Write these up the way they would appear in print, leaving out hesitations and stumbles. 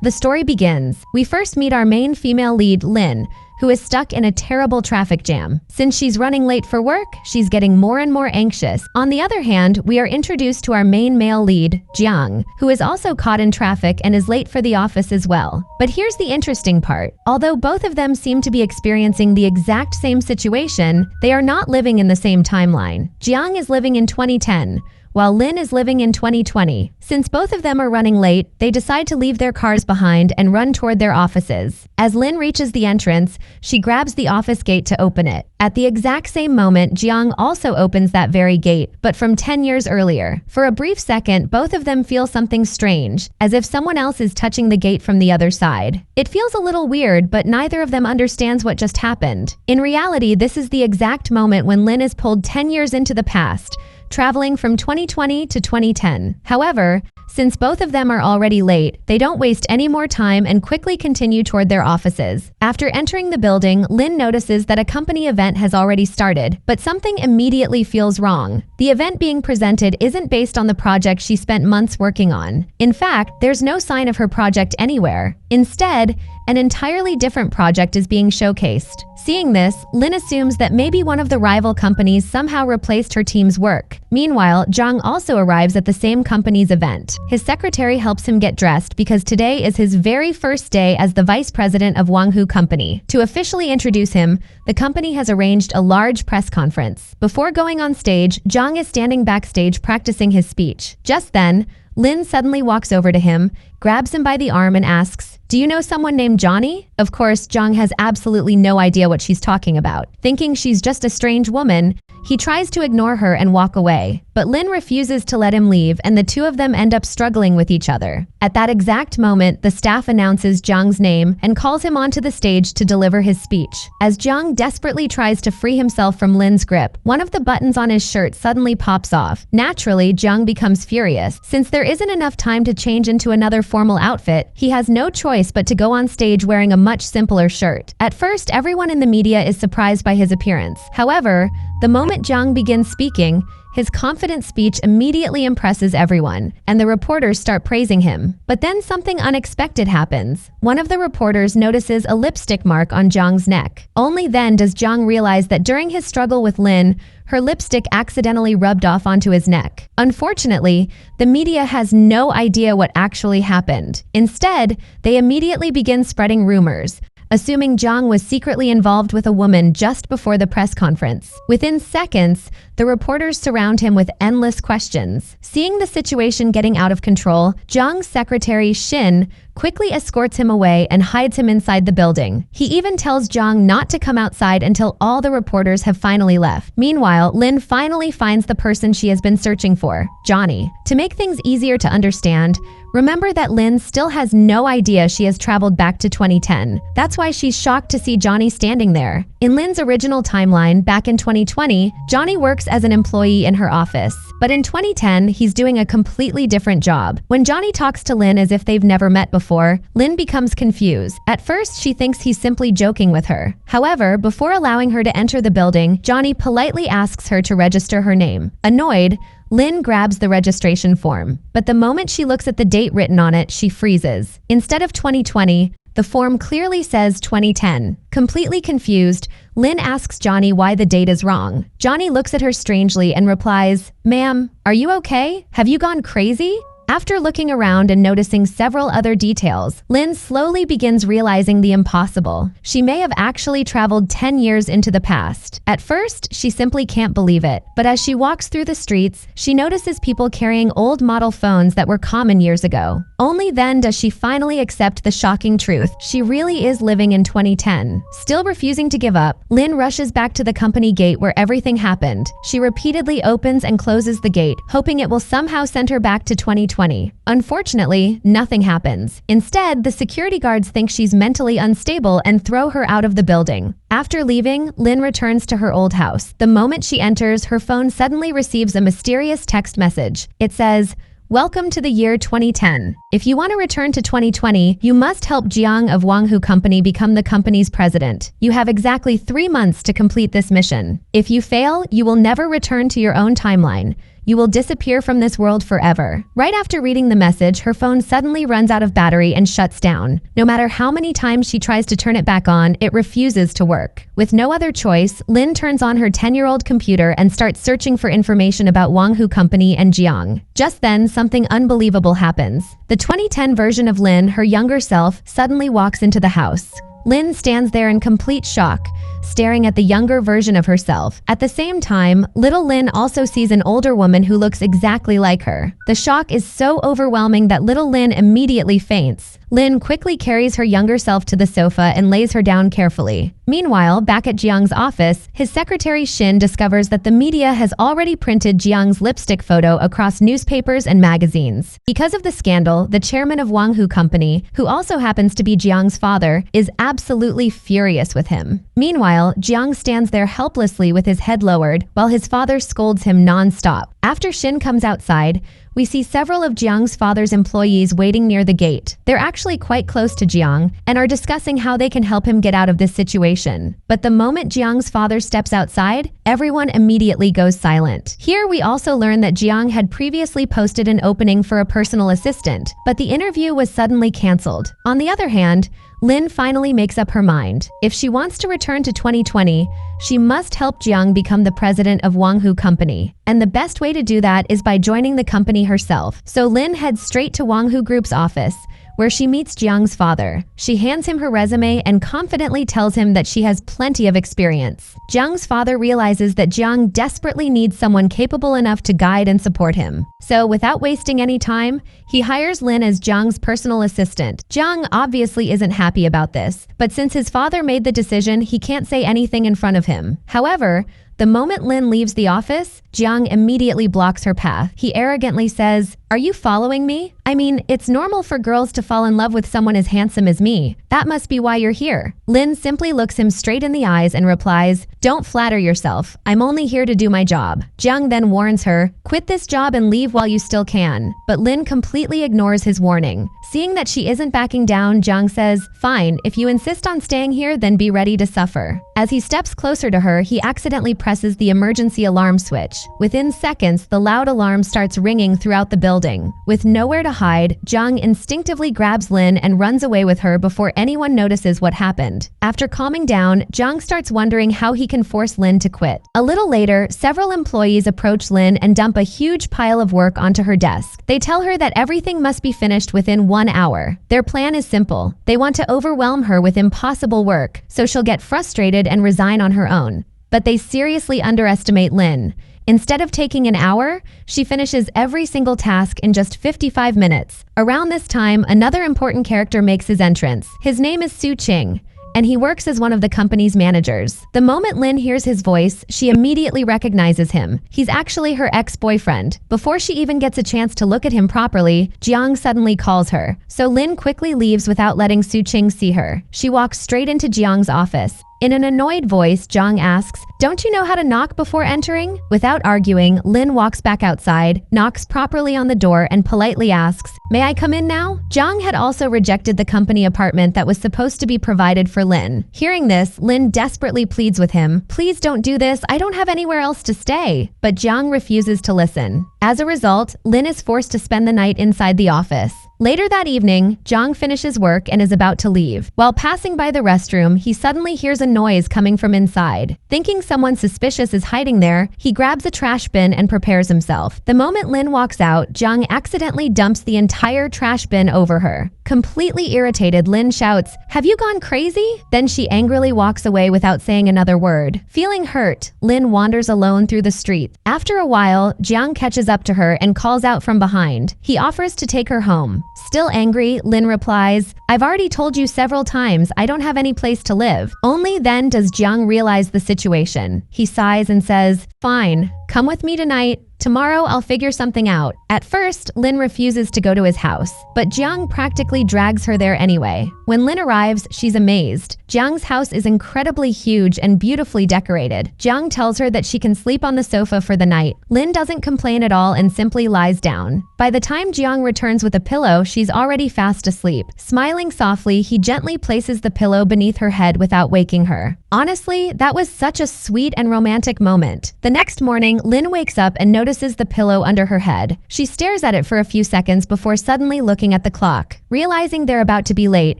The story begins. We first meet our main female lead, Lynn, who is stuck in a terrible traffic jam. Since she's running late for work, she's getting more and more anxious. On the other hand, we are introduced to our main male lead, Jiang, who is also caught in traffic and is late for the office as well. But here's the interesting part. Although both of them seem to be experiencing the exact same situation, they are not living in the same timeline. Jiang is living in 2010, while Lynn is living in 2020. Since both of them are running late, they decide to leave their cars behind and run toward their offices. As Lynn reaches the entrance, she grabs the office gate to open it. At the exact same moment, Jiang also opens that very gate, but from 10 years earlier. For a brief second, both of them feel something strange, as if someone else is touching the gate from the other side. It feels a little weird, but neither of them understands what just happened. In reality, this is the exact moment when Lynn is pulled 10 years into the past, traveling from 2020 to 2010. However, since both of them are already late, they don't waste any more time and quickly continue toward their offices. After entering the building, Lynn notices that a company event has already started, but something immediately feels wrong. The event being presented isn't based on the project she spent months working on. In fact, there's no sign of her project anywhere. Instead, an entirely different project is being showcased. Seeing this, Lynn assumes that maybe one of the rival companies somehow replaced her team's work. Meanwhile, Zhang also arrives at the same company's event. His secretary helps him get dressed because today is his very first day as the vice president of Wanghu Company. To officially introduce him, the company has arranged a large press conference. Before going on stage, Zhang is standing backstage practicing his speech. Just then, Lynn suddenly walks over to him, grabs him by the arm and asks, "Do you know someone named Johnny?" Of course, Zhang has absolutely no idea what she's talking about. Thinking she's just a strange woman, he tries to ignore her and walk away. But Lynn refuses to let him leave, and the two of them end up struggling with each other. At that exact moment, the staff announces Zhang's name and calls him onto the stage to deliver his speech. As Zhang desperately tries to free himself from Lynn's grip, one of the buttons on his shirt suddenly pops off. Naturally, Zhang becomes furious. Since there isn't enough time to change into another formal outfit, he has no choice but to go on stage wearing a much simpler shirt. At first, everyone in the media is surprised by his appearance. However, the moment Zhang begins speaking, his confident speech immediately impresses everyone, and the reporters start praising him. But then something unexpected happens. One of the reporters notices a lipstick mark on Zhang's neck. Only then does Zhang realize that during his struggle with Lynn, her lipstick accidentally rubbed off onto his neck. Unfortunately, the media has no idea what actually happened. Instead, they immediately begin spreading rumors, assuming Zhang was secretly involved with a woman just before the press conference. Within seconds, the reporters surround him with endless questions. Seeing the situation getting out of control, Zhang's secretary, Xin, quickly escorts him away and hides him inside the building. He even tells Zhang not to come outside until all the reporters have finally left. Meanwhile, Lynn finally finds the person she has been searching for, Johnny. To make things easier to understand, remember that Lynn still has no idea she has traveled back to 2010. That's why she's shocked to see Johnny standing there. In Lynn's original timeline, back in 2020, Johnny works as an employee in her office. But in 2010, he's doing a completely different job. When Johnny talks to Lynn as if they've never met before, Lynn becomes confused. At first, she thinks he's simply joking with her. However, before allowing her to enter the building, Johnny politely asks her to register her name. Annoyed, Lynn grabs the registration form. But the moment she looks at the date written on it, she freezes. Instead of 2020, the form clearly says 2010. Completely confused, Lynn asks Johnny why the date is wrong. Johnny looks at her strangely and replies, "Ma'am, are you okay? Have you gone crazy?" After looking around and noticing several other details, Lynn slowly begins realizing the impossible. She may have actually traveled 10 years into the past. At first, she simply can't believe it. But as she walks through the streets, she notices people carrying old model phones that were common years ago. Only then does she finally accept the shocking truth. She really is living in 2010. Still refusing to give up, Lynn rushes back to the company gate where everything happened. She repeatedly opens and closes the gate, hoping it will somehow send her back to 2020. Unfortunately, nothing happens. Instead, the security guards think she's mentally unstable and throw her out of the building. After leaving, Lynn returns to her old house. The moment she enters, her phone suddenly receives a mysterious text message. It says, "Welcome to the year 2010. If you want to return to 2020, you must help Jiang of Wanghu Company become the company's president. You have exactly 3 months to complete this mission. If you fail, you will never return to your own timeline. You will disappear from this world forever. Right after reading the message, her phone suddenly runs out of battery and shuts down. No matter how many times she tries to turn it back on, it refuses to work. With no other choice, Lin turns on her 10-year-old computer and starts searching for information about Wanghu Company and Jiang. Just then, something unbelievable happens. The 2010 version of Lin, her younger self, suddenly walks into the house. Lin stands there in complete shock, staring at the younger version of herself. At the same time, little Lin also sees an older woman who looks exactly like her. The shock is so overwhelming that little Lin immediately faints. Lin quickly carries her younger self to the sofa and lays her down carefully. Meanwhile, back at Jiang's office, his secretary Xin discovers that the media has already printed Jiang's lipstick photo across newspapers and magazines. Because of the scandal, the chairman of Wanghu Company, who also happens to be Jiang's father, is absolutely furious with him. Meanwhile, Jiang stands there helplessly with his head lowered, while his father scolds him non-stop. After Xin comes outside, we see several of Jiang's father's employees waiting near the gate. They're actually quite close to Jiang and are discussing how they can help him get out of this situation. But the moment Jiang's father steps outside, everyone immediately goes silent. Here we also learn that Jiang had previously posted an opening for a personal assistant, but the interview was suddenly cancelled. On the other hand, Lin finally makes up her mind. If she wants to return to 2020, she must help Jiang become the president of Wanghu Company. And the best way to do that is by joining the company herself. So Lin heads straight to Wanghu Group's office, where she meets Jiang's father. She hands him her resume and confidently tells him that she has plenty of experience. Jiang's father realizes that Jiang desperately needs someone capable enough to guide and support him. So without wasting any time, he hires Lin as Jiang's personal assistant. Jiang obviously isn't happy about this, but since his father made the decision, he can't say anything in front of him. However, the moment Lin leaves the office, Jiang immediately blocks her path. He arrogantly says, "Are you following me? I mean, it's normal for girls to fall in love with someone as handsome as me. That must be why you're here." Lin simply looks him straight in the eyes and replies, "Don't flatter yourself. I'm only here to do my job." Jiang then warns her, "Quit this job and leave while you still can." But Lin completely ignores his warning. Seeing that she isn't backing down, Jiang says, "Fine, if you insist on staying here, then be ready to suffer." As he steps closer to her, he accidentally presses the emergency alarm switch. Within seconds, the loud alarm starts ringing throughout the building. With nowhere to hide, Jiang instinctively grabs Lin and runs away with her before anyone notices what happened. After calming down, Jiang starts wondering how he can force Lin to quit. A little later, several employees approach Lin and dump a huge pile of work onto her desk. They tell her that everything must be finished within 1 hour. Their plan is simple. They want to overwhelm her with impossible work, so she'll get frustrated and resign on her own. But they seriously underestimate Lin. Instead of taking an hour, she finishes every single task in just 55 minutes. Around this time, another important character makes his entrance. His name is Su Qing, and he works as one of the company's managers. The moment Lin hears his voice, she immediately recognizes him. He's actually her ex-boyfriend. Before she even gets a chance to look at him properly, Jiang suddenly calls her. So Lin quickly leaves without letting Su Qing see her. She walks straight into Jiang's office. In an annoyed voice, Jiang asks, "Don't you know how to knock before entering?" Without arguing, Lin walks back outside, knocks properly on the door, and politely asks, "May I come in now?" Jiang had also rejected the company apartment that was supposed to be provided for Lin. Hearing this, Lin desperately pleads with him, "Please don't do this, I don't have anywhere else to stay." But Jiang refuses to listen. As a result, Lin is forced to spend the night inside the office. Later that evening, Jiang finishes work and is about to leave. While passing by the restroom, he suddenly hears a noise coming from inside. Thinking someone suspicious is hiding there, he grabs a trash bin and prepares himself. The moment Lin walks out, Jiang accidentally dumps the entire trash bin over her. Completely irritated, Lin shouts, "Have you gone crazy?" Then she angrily walks away without saying another word. Feeling hurt, Lin wanders alone through the street. After a while, Jiang catches up to her and calls out from behind. He offers to take her home. Still angry, Lin replies, "I've already told you several times I don't have any place to live." Only then does Jiang realize the situation. He sighs and says, "Fine, come with me tonight. Tomorrow I'll figure something out." At first, Lin refuses to go to his house, but Jiang practically drags her there anyway. When Lin arrives, she's amazed. Jiang's house is incredibly huge and beautifully decorated. Jiang tells her that she can sleep on the sofa for the night. Lin doesn't complain at all and simply lies down. By the time Jiang returns with a pillow, she's already fast asleep. Smiling softly, he gently places the pillow beneath her head without waking her. Honestly, that was such a sweet and romantic moment. The next morning, Lin wakes up and notices the pillow under her head. She stares at it for a few seconds before suddenly looking at the clock. Realizing they're about to be late,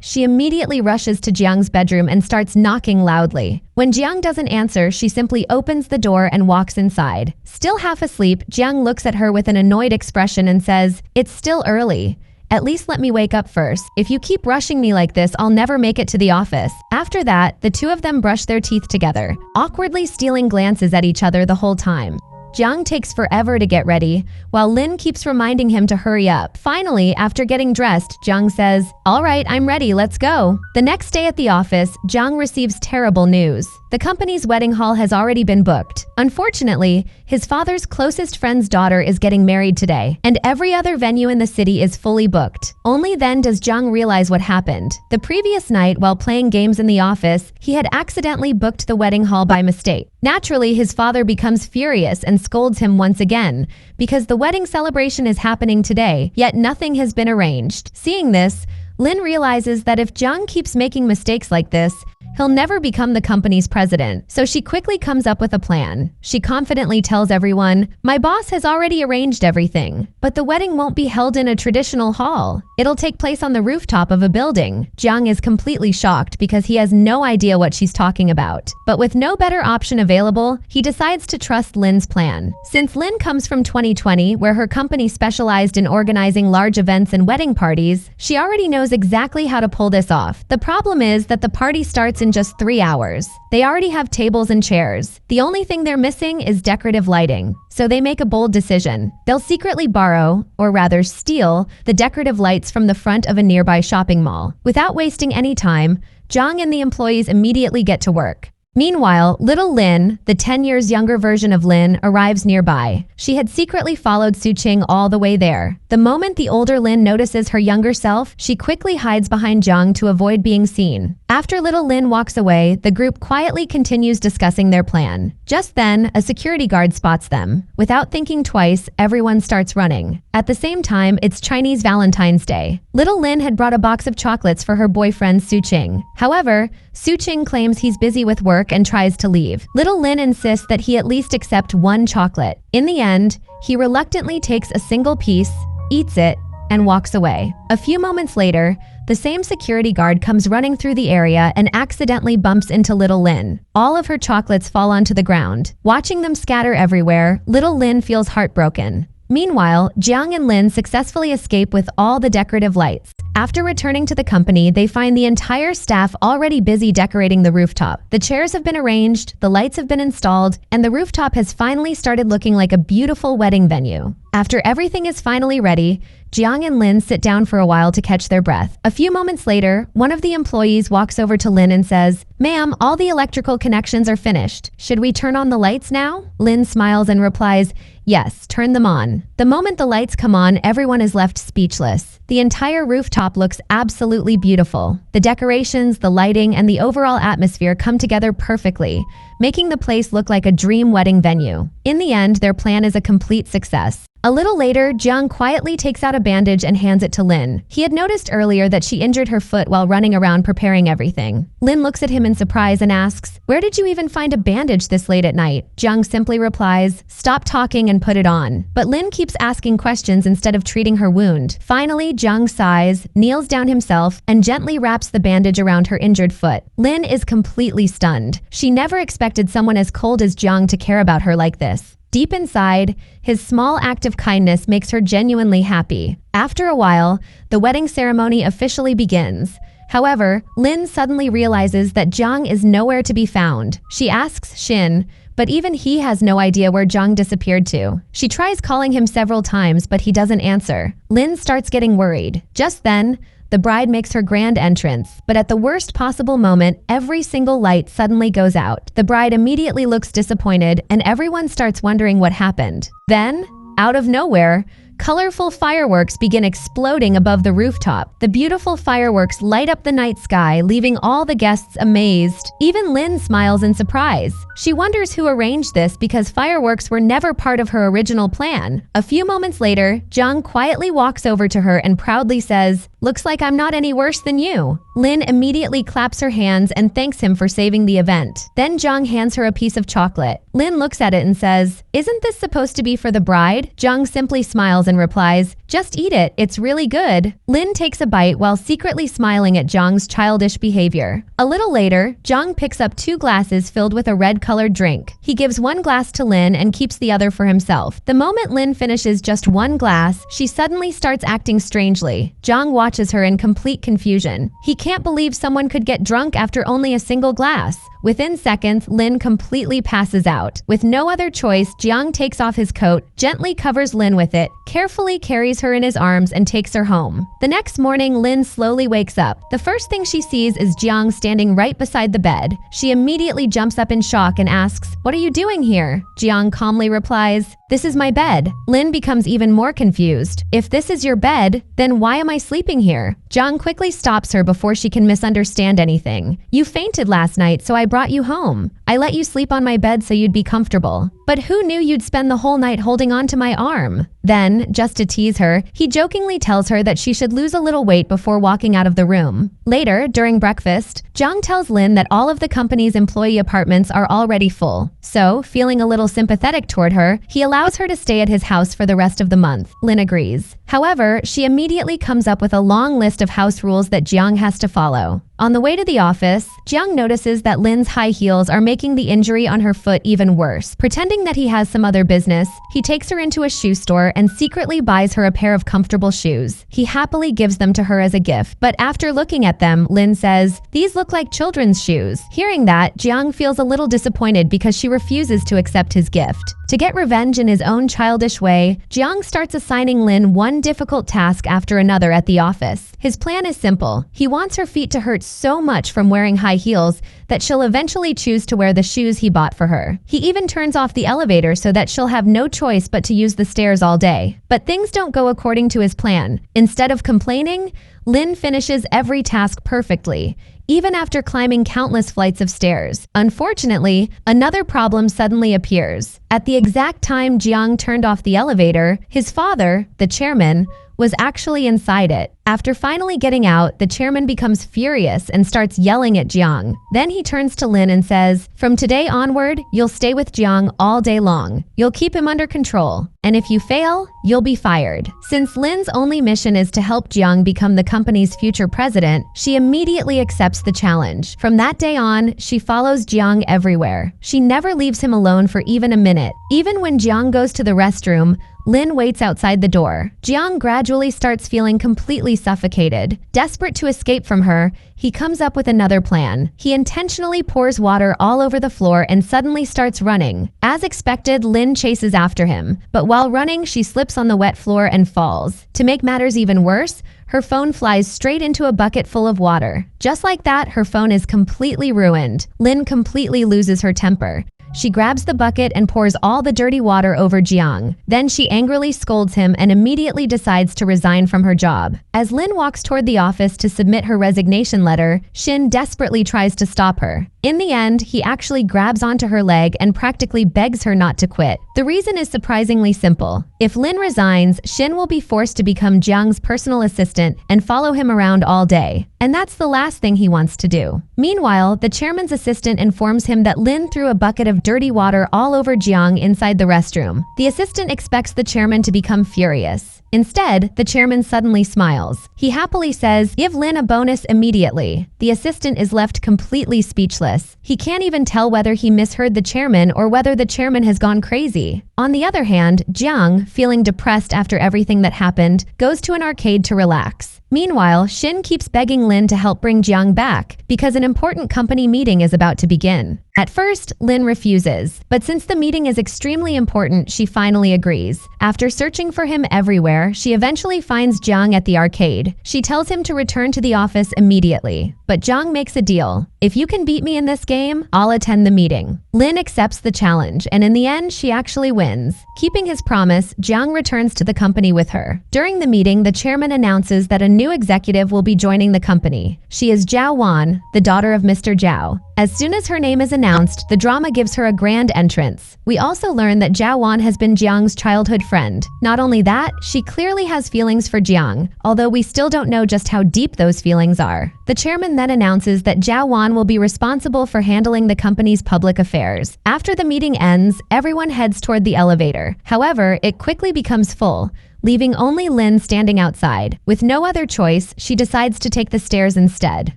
she immediately rushes to Jiang's bedroom and starts knocking loudly. When Jiang doesn't answer, she simply opens the door and walks inside. Still half asleep, Jiang looks at her with an annoyed expression and says, "It's still early. At least let me wake up first. If you keep rushing me like this, I'll never make it to the office." After that, the two of them brush their teeth together, awkwardly stealing glances at each other the whole time. Jiang takes forever to get ready, while Lin keeps reminding him to hurry up. Finally, after getting dressed, Jiang says, "All right, I'm ready, let's go." The next day at the office, Jiang receives terrible news. The company's wedding hall has already been booked. Unfortunately, his father's closest friend's daughter is getting married today, and every other venue in the city is fully booked. Only then does Jiang realize what happened. The previous night, while playing games in the office, he had accidentally booked the wedding hall by mistake. Naturally, his father becomes furious and scolds him once again, because the wedding celebration is happening today, yet nothing has been arranged. Seeing this, Lin realizes that if Jiang keeps making mistakes like this, he'll never become the company's president. So she quickly comes up with a plan. She confidently tells everyone, "My boss has already arranged everything, but the wedding won't be held in a traditional hall. It'll take place on the rooftop of a building." Jiang is completely shocked because he has no idea what she's talking about. But with no better option available, he decides to trust Lin's plan. Since Lin comes from 2020, where her company specialized in organizing large events and wedding parties, she already knows exactly how to pull this off. The problem is that the party starts in just 3 hours. They already have tables and chairs. The only thing they're missing is decorative lighting. So they make a bold decision. They'll secretly borrow, or rather steal, the decorative lights from the front of a nearby shopping mall. Without wasting any time, Jiang and the employees immediately get to work. Meanwhile, little Lin, the 10 years younger version of Lin, arrives nearby. She had secretly followed Suqing all the way there. The moment the older Lin notices her younger self, she quickly hides behind Jiang to avoid being seen. After little Lin walks away, the group quietly continues discussing their plan. Just then, a security guard spots them. Without thinking twice, everyone starts running. At the same time, it's Chinese Valentine's Day. Little Lin had brought a box of chocolates for her boyfriend Suqing. However, Suqing claims he's busy with work and tries to leave. Little Lin insists that he at least accept one chocolate. In the end, he reluctantly takes a single piece, eats it, and walks away. A few moments later, the same security guard comes running through the area and accidentally bumps into little Lin. All of her chocolates fall onto the ground. Watching them scatter everywhere, little Lin feels heartbroken. Meanwhile, Jiang and Lin successfully escape with all the decorative lights. After returning to the company, they find the entire staff already busy decorating the rooftop. The chairs have been arranged, the lights have been installed, and the rooftop has finally started looking like a beautiful wedding venue. After everything is finally ready, Jiang and Lin sit down for a while to catch their breath. A few moments later, one of the employees walks over to Lin and says, "Ma'am, all the electrical connections are finished. Should we turn on the lights now?" Lin smiles and replies, "Yes, turn them on." The moment the lights come on, everyone is left speechless. The entire rooftop looks absolutely beautiful. The decorations, the lighting, and the overall atmosphere come together perfectly, making the place look like a dream wedding venue. In the end, their plan is a complete success. A little later, Jiang quietly takes out a bandage and hands it to Lin. He had noticed earlier that she injured her foot while running around preparing everything. Lin looks at him in surprise and asks, "Where did you even find a bandage this late at night?" Jiang simply replies, "Stop talking and put it on." But Lin keeps asking questions instead of treating her wound. Finally, Jiang sighs, kneels down himself, and gently wraps the bandage around her injured foot. Lin is completely stunned. She never expected someone as cold as Jiang to care about her like this. Deep inside, his small act of kindness makes her genuinely happy. After a while, the wedding ceremony officially begins. However, Lin suddenly realizes that Jiang is nowhere to be found. She asks Xin, but even he has no idea where Jiang disappeared to. She tries calling him several times, but he doesn't answer. Lin starts getting worried. Just then, the bride makes her grand entrance, but at the worst possible moment, every single light suddenly goes out. The bride immediately looks disappointed, and everyone starts wondering what happened. Then, out of nowhere, colorful fireworks begin exploding above the rooftop. The beautiful fireworks light up the night sky, leaving all the guests amazed. Even Lynn smiles in surprise. She wonders who arranged this because fireworks were never part of her original plan. A few moments later, Jiang quietly walks over to her and proudly says, "Looks like I'm not any worse than you." Lynn immediately claps her hands and thanks him for saving the event. Then Jiang hands her a piece of chocolate. Lynn looks at it and says, "Isn't this supposed to be for the bride?" Jiang simply smiles and replies, "Just eat it, it's really good." Lynn takes a bite while secretly smiling at Jiang's childish behavior. A little later, Jiang picks up 2 glasses filled with a red-colored drink. He gives 1 glass to Lynn and keeps the other for himself. The moment Lynn finishes just 1 glass, she suddenly starts acting strangely. Jiang watches her in complete confusion. He can't believe someone could get drunk after only a single glass. Within seconds, Lynn completely passes out. With no other choice, Jiang takes off his coat, gently covers Lynn with it, carefully carries her in his arms, and takes her home. The next morning, Lynn slowly wakes up. The first thing she sees is Jiang standing right beside the bed. She immediately jumps up in shock and asks, "What are you doing here?" Jiang calmly replies, "This is my bed." Lynn becomes even more confused. "If this is your bed, then why am I sleeping here?" Jiang quickly stops her before she can misunderstand anything. "You fainted last night, so I brought you home. I let you sleep on my bed so you'd be comfortable. But who knew you'd spend the whole night holding on to my arm?" Then, just to tease her, he jokingly tells her that she should lose a little weight before walking out of the room. Later, during breakfast, Jiang tells Lynn that all of the company's employee apartments are already full. So, feeling a little sympathetic toward her, he allows her to stay at his house for the rest of the month. Lynn agrees. However, she immediately comes up with a long list of house rules that Jiang has to follow. On the way to the office, Jiang notices that Lynn's high heels are making the injury on her foot even worse. Pretending that he has some other business, he takes her into a shoe store and secretly buys her a pair of comfortable shoes. He happily gives them to her as a gift, but after looking at them, Lynn says, "These look like children's shoes." Hearing that, Jiang feels a little disappointed because she refuses to accept his gift. To get revenge in his own childish way, Jiang starts assigning Lynn one difficult task after another at the office. His plan is simple. He wants her feet to hurt so much from wearing high heels that she'll eventually choose to wear the shoes he bought for her. He even turns off the elevator so that she'll have no choice but to use the stairs all day. But things don't go according to his plan. Instead of complaining, Lynn finishes every task perfectly, even after climbing countless flights of stairs. Unfortunately, another problem suddenly appears. At the exact time Jiang turned off the elevator, his father, the chairman, was actually inside it. After finally getting out, the chairman becomes furious and starts yelling at Jiang. Then he turns to Lynn and says, "From today onward, you'll stay with Jiang all day long. You'll keep him under control. And if you fail, you'll be fired." Since Lynn's only mission is to help Jiang become the company's future president, she immediately accepts the challenge. From that day on, she follows Jiang everywhere. She never leaves him alone for even a minute. Even when Jiang goes to the restroom, Lynn waits outside the door. Jiang gradually starts feeling completely suffocated. Desperate to escape from her, he comes up with another plan. He intentionally pours water all over the floor and suddenly starts running. As expected, Lynn chases after him, but while running, she slips on the wet floor and falls. To make matters even worse, her phone flies straight into a bucket full of water. Just like that, her phone is completely ruined. Lynn completely loses her temper. She grabs the bucket and pours all the dirty water over Jiang. Then she angrily scolds him and immediately decides to resign from her job. As Lynn walks toward the office to submit her resignation letter, Shin desperately tries to stop her. In the end, he actually grabs onto her leg and practically begs her not to quit. The reason is surprisingly simple. If Lynn resigns, Shin will be forced to become Jiang's personal assistant and follow him around all day. And that's the last thing he wants to do. Meanwhile, the chairman's assistant informs him that Lynn threw a bucket of dirty water all over Jiang inside the restroom. The assistant expects the chairman to become furious. Instead, the chairman suddenly smiles. He happily says, "Give Lynn a bonus immediately." The assistant is left completely speechless. He can't even tell whether he misheard the chairman or whether the chairman has gone crazy. On the other hand, Jiang, feeling depressed after everything that happened, goes to an arcade to relax. Meanwhile, Shin keeps begging Lynn to help bring Jiang back because an important company meeting is about to begin. At first, Lynn refuses, but since the meeting is extremely important, she finally agrees. After searching for him everywhere, she eventually finds Jiang at the arcade. She tells him to return to the office immediately. but Jiang makes a deal. If you can beat me in this game, I'll attend the meeting. Lin accepts the challenge, and in the end, she actually wins. Keeping his promise, Jiang returns to the company with her. During the meeting, the chairman announces that a new executive will be joining the company. She is Zhao Wan, the daughter of Mr. Zhao. As soon as her name is announced, the drama gives her a grand entrance. We also learn that Zhao Wan has been Jiang's childhood friend. Not only that, she clearly has feelings for Jiang, although we still don't know just how deep those feelings are. The chairman then announces that Zhao Wan will be responsible for handling the company's public affairs. After the meeting ends, everyone heads toward the elevator. However, it quickly becomes full, leaving only Lin standing outside. With no other choice, she decides to take the stairs instead.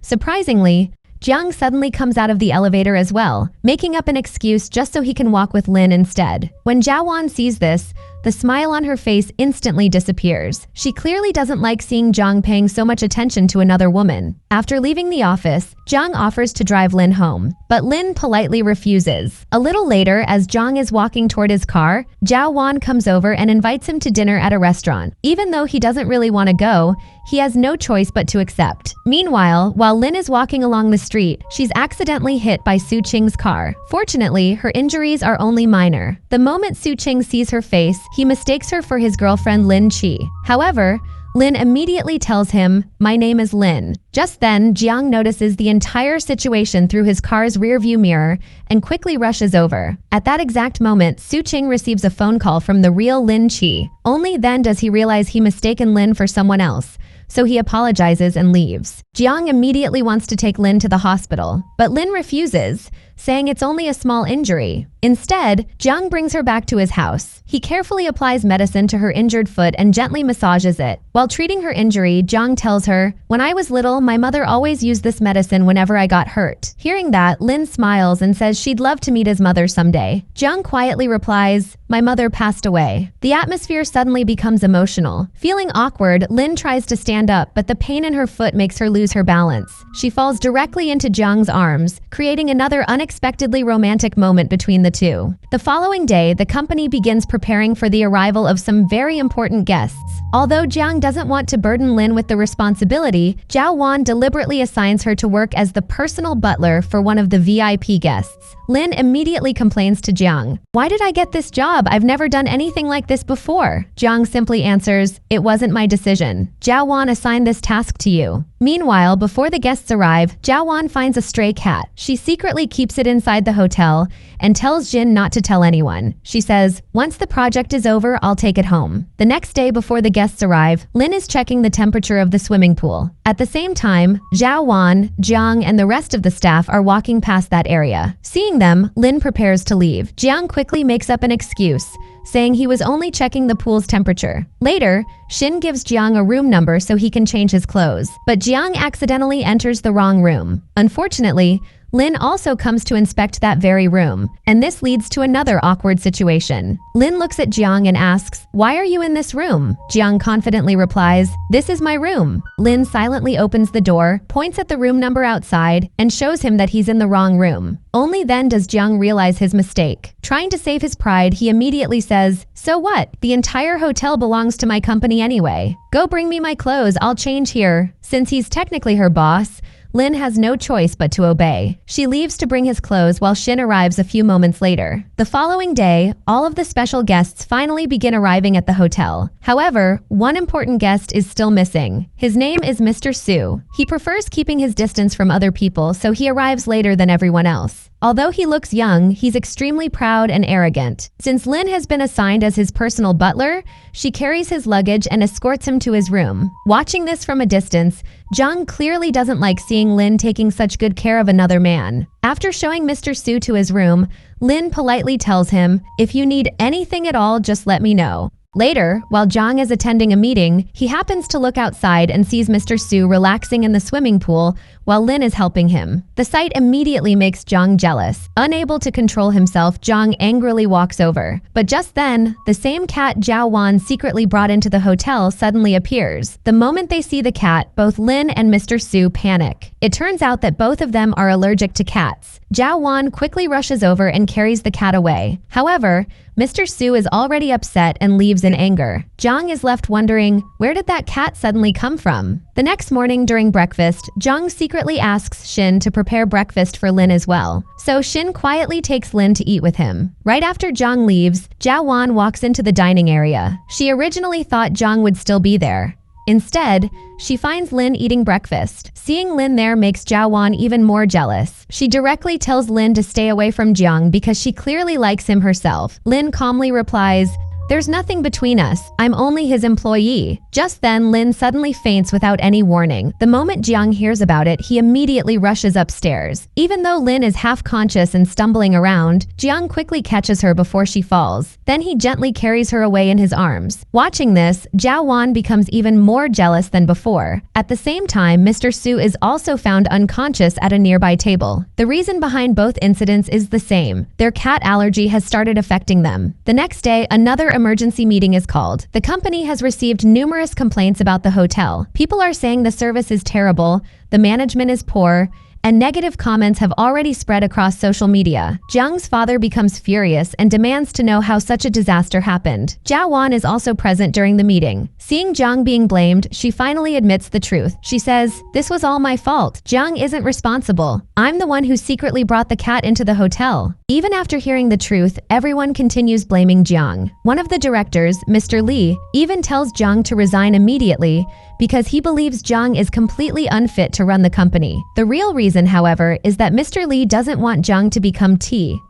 Surprisingly, Jiang suddenly comes out of the elevator as well, making up an excuse just so he can walk with Lin instead. When Zhao Wan sees this, the smile on her face instantly disappears. She clearly doesn't like seeing Jiang paying so much attention to another woman. After leaving the office, Jiang offers to drive Lin home, but Lin politely refuses. A little later, as Jiang is walking toward his car, Zhao Wan comes over and invites him to dinner at a restaurant. Even though he doesn't really want to go, he has no choice but to accept. Meanwhile, while Lin is walking along the street, she's accidentally hit by Su Qing's car. Fortunately, her injuries are only minor. The moment Su Qing sees her face, he mistakes her for his girlfriend Lin Qi. However, Lin immediately tells him, "My name is Lin." Just then, Jiang notices the entire situation through his car's rearview mirror and quickly rushes over. At that exact moment, Su Qing receives a phone call from the real Lin Qi. Only then does he realize he mistaken Lin for someone else, so he apologizes and leaves. Jiang immediately wants to take Lin to the hospital, but Lin refuses, saying it's only a small injury. Instead, Jiang brings her back to his house. He carefully applies medicine to her injured foot and gently massages it. While treating her injury, Jiang tells her, "When I was little, my mother always used this medicine whenever I got hurt." Hearing that, Lin smiles and says she'd love to meet his mother someday. Jiang quietly replies, "My mother passed away." The atmosphere suddenly becomes emotional. Feeling awkward, Lin tries to stand up, but the pain in her foot makes her lose her balance. She falls directly into Jiang's arms, creating another unexpectedly romantic moment between the two. The following day, the company begins preparing for the arrival of some very important guests. Although Jiang doesn't want to burden Lin with the responsibility, Zhao Wan deliberately assigns her to work as the personal butler for one of the VIP guests. Lin immediately complains to Jiang, "Why did I get this job? I've never done anything like this before." Jiang simply answers, "It wasn't my decision. Zhao Wan assigned this task to you." Meanwhile, before the guests arrive, Zhao Wan finds a stray cat. She secretly keeps it inside the hotel and tells Jin not to tell anyone. She says, "Once the project is over, I'll take it home." The next day before the guests arrive, Lin is checking the temperature of the swimming pool. At the same time, Zhao Wan, Jiang, and the rest of the staff are walking past that area. Seeing them, Lin prepares to leave. Jiang quickly makes up an excuse, saying he was only checking the pool's temperature. Later, Shin gives Jiang a room number so he can change his clothes, but Jiang accidentally enters the wrong room. Unfortunately, Lin also comes to inspect that very room, and this leads to another awkward situation. Lin looks at Jiang and asks, "Why are you in this room?" Jiang confidently replies, "This is my room." Lin silently opens the door, points at the room number outside, and shows him that he's in the wrong room. Only then does Jiang realize his mistake. Trying to save his pride, he immediately says, "So what? The entire hotel belongs to my company anyway. Go bring me my clothes, I'll change here." Since he's technically her boss, Lin has no choice but to obey. She leaves to bring his clothes while Shin arrives a few moments later. The following day, all of the special guests finally begin arriving at the hotel. However, one important guest is still missing. His name is Mr. Su. He prefers keeping his distance from other people, so he arrives later than everyone else. Although he looks young, he's extremely proud and arrogant. Since Lin has been assigned as his personal butler, she carries his luggage and escorts him to his room. Watching this from a distance, Jiang clearly doesn't like seeing Lin taking such good care of another man. After showing Mr. Su to his room, Lin politely tells him, "If you need anything at all, just let me know." Later, while Jiang is attending a meeting, he happens to look outside and sees Mr. Su relaxing in the swimming pool while Lin is helping him. The sight immediately makes Jiang jealous. Unable to control himself, Jiang angrily walks over. But just then, the same cat Zhao Wan secretly brought into the hotel suddenly appears. The moment they see the cat, both Lin and Mr. Su panic. It turns out that both of them are allergic to cats. Zhao Wan quickly rushes over and carries the cat away. However, Mr. Su is already upset and leaves in anger. Jiang is left wondering, where did that cat suddenly come from? The next morning during breakfast, Jiang secretly secretly asks Shin to prepare breakfast for Lin as well. So Shin quietly takes Lin to eat with him. Right after Jiang leaves, Jiawan walks into the dining area. She originally thought Jiang would still be there. Instead, she finds Lin eating breakfast. Seeing Lin there makes Jiawan even more jealous. She directly tells Lin to stay away from Jiang because she clearly likes him herself. Lin calmly replies, "There's nothing between us. I'm only his employee." Just then, Lin suddenly faints without any warning. The moment Jiang hears about it, he immediately rushes upstairs. Even though Lin is half-conscious and stumbling around, Jiang quickly catches her before she falls. Then he gently carries her away in his arms. Watching this, Jiao Wan becomes even more jealous than before. At the same time, Mr. Su is also found unconscious at a nearby table. The reason behind both incidents is the same. Their cat allergy has started affecting them. The next day, another emergency meeting is called. The company has received numerous complaints about the hotel. People are saying the service is terrible, the management is poor, and negative comments have already spread across social media. Jiang's father becomes furious and demands to know how such a disaster happened. Jiao Wan is also present during the meeting. Seeing Jiang being blamed, she finally admits the truth. She says, "This was all my fault. Jiang isn't responsible. I'm the one who secretly brought the cat into the hotel." Even after hearing the truth, everyone continues blaming Jiang. One of the directors, Mr. Li, even tells Jiang to resign immediately because he believes Jiang is completely unfit to run the company. The real reason, however, is that Mr. Li doesn't want Jiang to become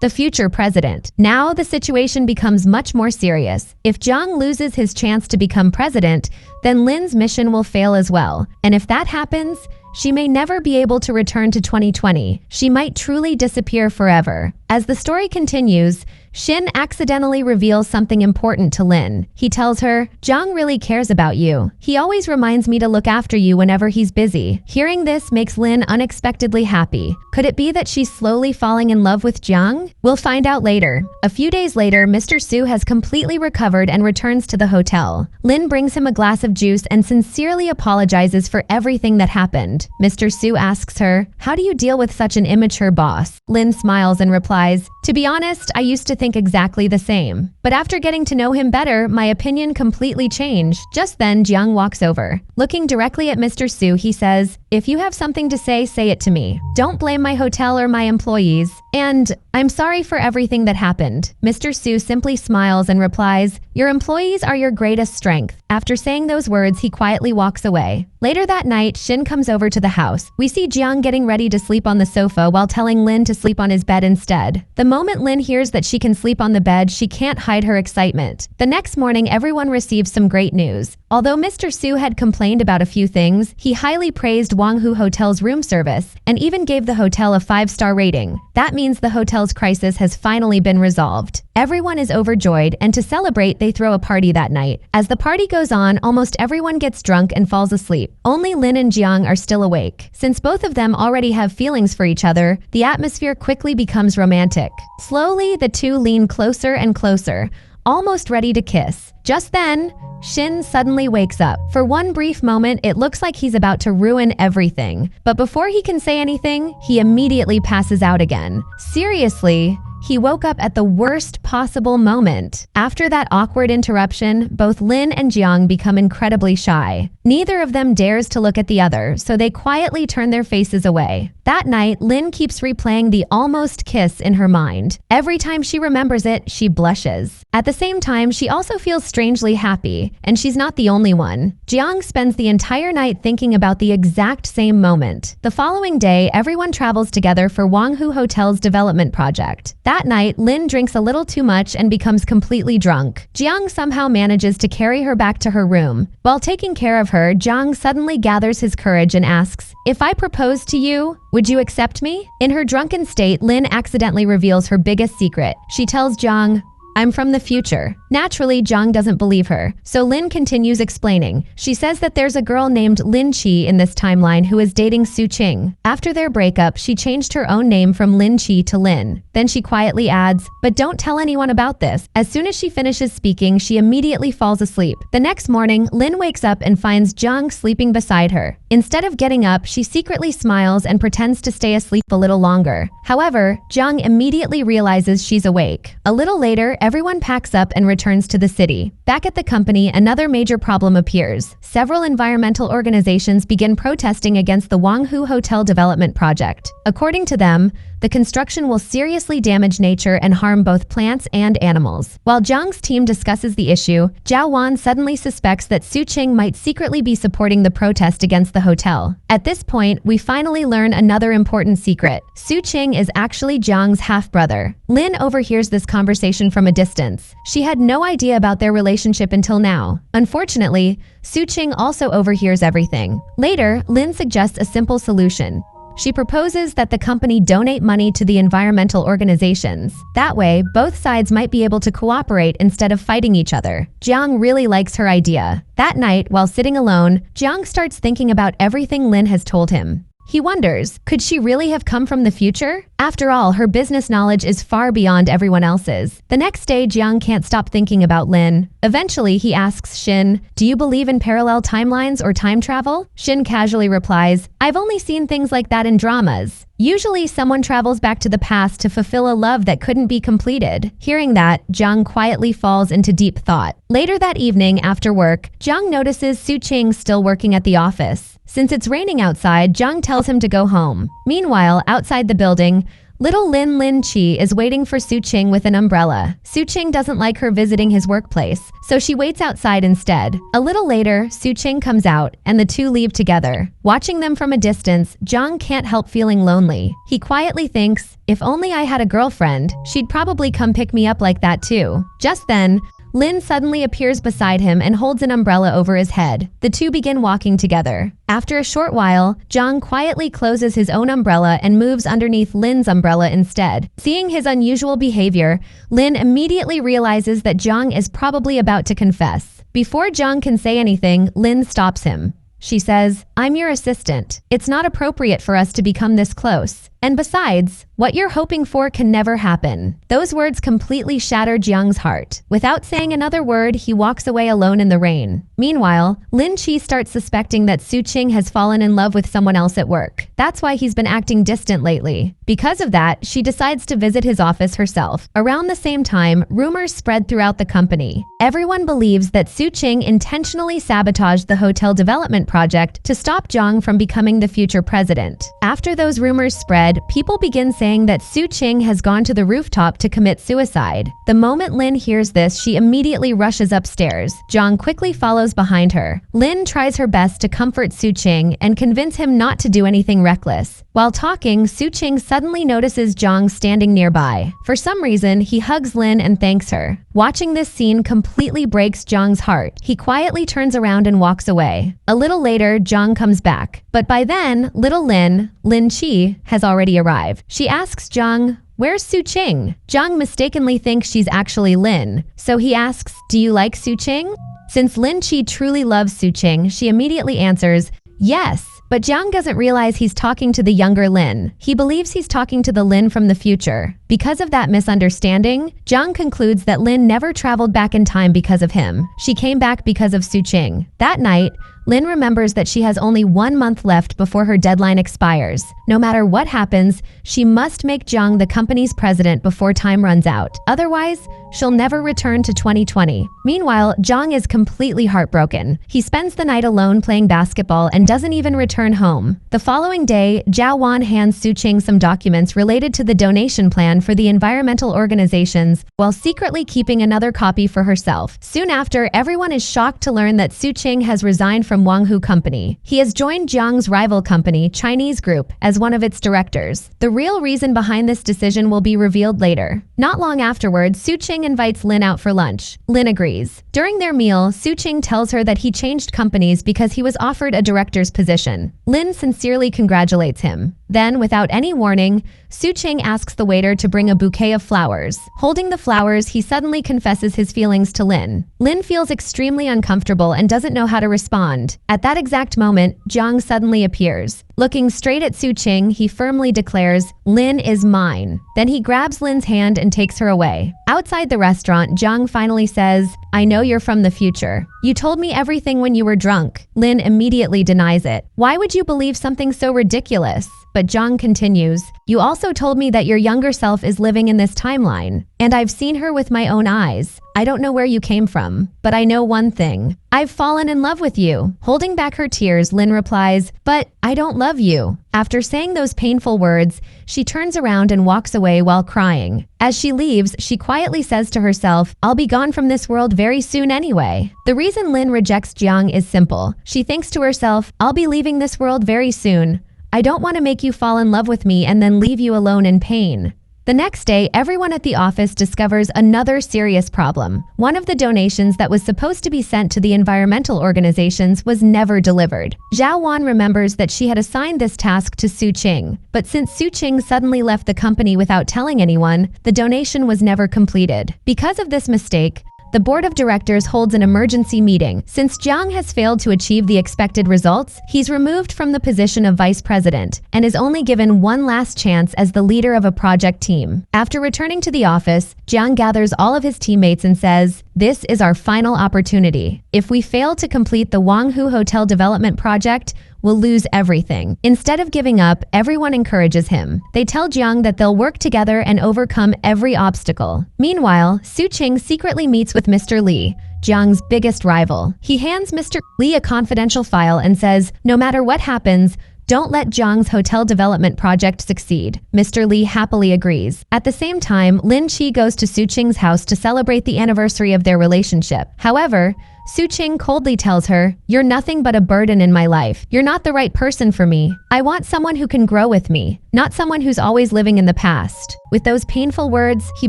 the future president. Now the situation becomes much more serious. If Jiang loses his chance to become president, then Lin's mission will fail as well. And if that happens, she may never be able to return to 2020. She might truly disappear forever. As the story continues, Shin accidentally reveals something important to Lin. He tells her, "Jiang really cares about you. He always reminds me to look after you whenever he's busy." Hearing this makes Lin unexpectedly happy. Could it be that she's slowly falling in love with Jiang? We'll find out later. A few days later, Mr. Su has completely recovered and returns to the hotel. Lin brings him a glass of juice and sincerely apologizes for everything that happened. Mr. Su asks her, "How do you deal with such an immature boss?" Lin smiles and replies, "To be honest, I used to think exactly the same. But after getting to know him better, my opinion completely changed." Just then, Jiang walks over. Looking directly at Mr. Su, he says, "If you have something to say it to me. Don't blame my hotel or my employees. And I'm sorry for everything that happened." Mr. Su simply smiles and replies, "Your employees are your greatest strength." After saying those words, he quietly walks away. Later that night, Shin comes over to the house. We see Jiang getting ready to sleep on the sofa while telling Lin to sleep on his bed instead. The moment Lin hears that she can sleep on the bed, she can't hide her excitement. The next morning, everyone receives some great news. Although Mr. Su had complained about a few things, he highly praised Wanghu Hotel's room service and even gave the hotel a 5-star rating. That means the hotel's crisis has finally been resolved. Everyone is overjoyed, and to celebrate, they throw a party that night. As the party goes on, almost everyone gets drunk and falls asleep. Only Lin and Jiang are still awake. Since both of them already have feelings for each other, the atmosphere quickly becomes romantic. Slowly, the two lean closer and closer, almost ready to kiss. Just then, Shin suddenly wakes up. For one brief moment, it looks like he's about to ruin everything. But before he can say anything, he immediately passes out again. Seriously, he woke up at the worst possible moment. After that awkward interruption, both Lin and Jiang become incredibly shy. Neither of them dares to look at the other, so they quietly turn their faces away. That night, Lin keeps replaying the almost kiss in her mind. Every time she remembers it, she blushes. At the same time, she also feels strangely happy, and she's not the only one. Jiang spends the entire night thinking about the exact same moment. The following day, everyone travels together for Wanghu Hotel's development project. That night, Lin drinks a little too much and becomes completely drunk. Jiang somehow manages to carry her back to her room. While taking care of her, Jiang suddenly gathers his courage and asks, "If I proposed to you, would you accept me?" In her drunken state, Lin accidentally reveals her biggest secret. She tells Jiang, "I'm from the future." Naturally, Jiang doesn't believe her, so Lin continues explaining. She says that there's a girl named Lin Qi in this timeline who is dating Su Qing. After their breakup, she changed her own name from Lin Qi to Lin. Then she quietly adds, "But don't tell anyone about this." As soon as she finishes speaking, she immediately falls asleep. The next morning, Lin wakes up and finds Jiang sleeping beside her. Instead of getting up, she secretly smiles and pretends to stay asleep a little longer. However, Jiang immediately realizes she's awake. A little later, everyone packs up and returns to the city. Back at the company, another major problem appears. Several environmental organizations begin protesting against the Wanghu Hotel development project. According to them, the construction will seriously damage nature and harm both plants and animals. While Jiang's team discusses the issue, Zhao Wan suddenly suspects that Su Qing might secretly be supporting the protest against the hotel. At this point, we finally learn another important secret. Su Qing is actually Jiang's half-brother. Lin overhears this conversation from a distance. She had no idea about their relationship until now. Unfortunately, Su Qing also overhears everything. Later, Lin suggests a simple solution. She proposes that the company donate money to the environmental organizations. That way, both sides might be able to cooperate instead of fighting each other. Jiang really likes her idea. That night, while sitting alone, Jiang starts thinking about everything Lin has told him. He wonders, could she really have come from the future? After all, her business knowledge is far beyond everyone else's. The next day, Jiang can't stop thinking about Lin. Eventually, he asks Shin, "Do you believe in parallel timelines or time travel?" Shin casually replies, "I've only seen things like that in dramas. Usually, someone travels back to the past to fulfill a love that couldn't be completed." Hearing that, Jiang quietly falls into deep thought. Later that evening, after work, Jiang notices Su Qing still working at the office. Since it's raining outside, Jiang tells him to go home. Meanwhile, outside the building, little Lin Chi is waiting for Su Qing with an umbrella. Su Qing doesn't like her visiting his workplace, so she waits outside instead. A little later, Su Qing comes out, and the two leave together. Watching them from a distance, Jiang can't help feeling lonely. He quietly thinks, if only I had a girlfriend, she'd probably come pick me up like that too. Just then, Lin suddenly appears beside him and holds an umbrella over his head. The two begin walking together. After a short while, Jiang quietly closes his own umbrella and moves underneath Lin's umbrella instead. Seeing his unusual behavior, Lin immediately realizes that Jiang is probably about to confess. Before Jiang can say anything, Lin stops him. She says, "I'm your assistant. It's not appropriate for us to become this close. And besides, what you're hoping for can never happen." Those words completely shatter Jiang's heart. Without saying another word, he walks away alone in the rain. Meanwhile, Lin Chi starts suspecting that Su Qing has fallen in love with someone else at work. That's why he's been acting distant lately. Because of that, she decides to visit his office herself. Around the same time, rumors spread throughout the company. Everyone believes that Su Qing intentionally sabotaged the hotel development project to stop Jiang from becoming the future president. After those rumors spread, people begin saying that Su Qing has gone to the rooftop to commit suicide. The moment Lin hears this, she immediately rushes upstairs. Jiang quickly follows behind her. Lin tries her best to comfort Su Qing and convince him not to do anything reckless. While talking, Su Qing suddenly notices Jiang standing nearby. For some reason, he hugs Lin and thanks her. Watching this scene completely breaks Jiang's heart. He quietly turns around and walks away. A little later, Jiang comes back. But by then, little Lin Chi, has already arrived. She asks Jiang, "Where's Su Qing?" Jiang mistakenly thinks she's actually Lin, so he asks, "Do you like Su Qing?" Since Lin Chi truly loves Su Qing, she immediately answers, "Yes." But Jiang doesn't realize he's talking to the younger Lin. He believes he's talking to the Lin from the future. Because of that misunderstanding, Jiang concludes that Lin never traveled back in time because of him. She came back because of Su Qing. That night, Lin remembers that she has only 1 month left before her deadline expires. No matter what happens, she must make Jiang the company's president before time runs out. Otherwise, she'll never return to 2020. Meanwhile, Jiang is completely heartbroken. He spends the night alone playing basketball and doesn't even return home. The following day, Zhao Wan hands Su Qing some documents related to the donation plan for the environmental organizations, while secretly keeping another copy for herself. Soon after, everyone is shocked to learn that Su Qing has resigned from Wanghu Company. He has joined Jiang's rival company, Chinese Group, as one of its directors. The real reason behind this decision will be revealed later. Not long afterwards, Su Qing invites Lin out for lunch. Lin agrees. During their meal, Su Qing tells her that he changed companies because he was offered a director's position. Lin sincerely congratulates him. Then, without any warning, Su Qing asks the waiter to bring a bouquet of flowers. Holding the flowers, he suddenly confesses his feelings to Lin. Lin feels extremely uncomfortable and doesn't know how to respond. At that exact moment, Jiang suddenly appears. Looking straight at Su Qing, he firmly declares, "Lin is mine." Then he grabs Lin's hand and takes her away. Outside the restaurant, Jiang finally says, "I know you're from the future. You told me everything when you were drunk." Lin immediately denies it. "Why would you believe something so ridiculous?" but Jiang continues, "You also told me that your younger self is living in this timeline, and I've seen her with my own eyes. I don't know where you came from, but I know one thing. I've fallen in love with you." Holding back her tears, Lin replies, "But I don't love you." After saying those painful words, she turns around and walks away while crying. As she leaves, she quietly says to herself, "I'll be gone from this world very soon anyway." The reason Lin rejects Jiang is simple. She thinks to herself, "I'll be leaving this world very soon. I don't want to make you fall in love with me and then leave you alone in pain." The next day, everyone at the office discovers another serious problem. One of the donations that was supposed to be sent to the environmental organizations was never delivered. Zhao Wan remembers that she had assigned this task to Su Qing, but since Su Qing suddenly left the company without telling anyone, the donation was never completed. Because of this mistake, the board of directors holds an emergency meeting. Since Jiang has failed to achieve the expected results, he's removed from the position of vice president and is only given one last chance as the leader of a project team. After returning to the office, Jiang gathers all of his teammates and says, "This is our final opportunity. If we fail to complete the Wanghu Hotel development project, we'll lose everything." Instead of giving up, everyone encourages him. They tell Jiang that they'll work together and overcome every obstacle. Meanwhile, Su Qing secretly meets with Mr. Li, Jiang's biggest rival. He hands Mr. Li a confidential file and says, "No matter what happens, don't let Jiang's hotel development project succeed." Mr. Li happily agrees. At the same time, Lin Qi goes to Su Qing's house to celebrate the anniversary of their relationship. However, Su Qing coldly tells her, "You're nothing but a burden in my life. You're not the right person for me. I want someone who can grow with me, not someone who's always living in the past." With those painful words, he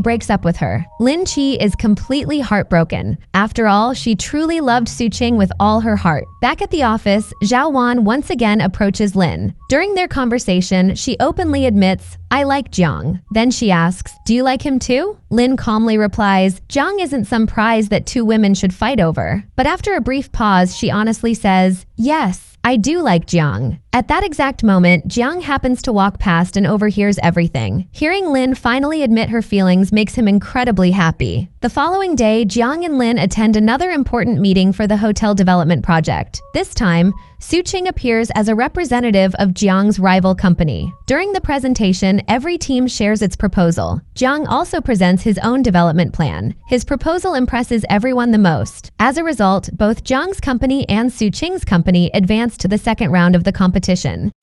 breaks up with her. Lin Qi is completely heartbroken. After all, she truly loved Su Qing with all her heart. Back at the office, Zhao Wan once again approaches Lin. During their conversation, she openly admits, "I like Jiang." Then she asks, "Do you like him too?" Lin calmly replies, "Jiang isn't some prize that two women should fight over." But after a brief pause, she honestly says, "Yes, I do like Jiang." At that exact moment, Jiang happens to walk past and overhears everything. Hearing Lin finally admit her feelings makes him incredibly happy. The following day, Jiang and Lin attend another important meeting for the hotel development project. This time, Su Qing appears as a representative of Jiang's rival company. During the presentation, every team shares its proposal. Jiang also presents his own development plan. His proposal impresses everyone the most. As a result, both Jiang's company and Su Qing's company advance to the second round of the competition.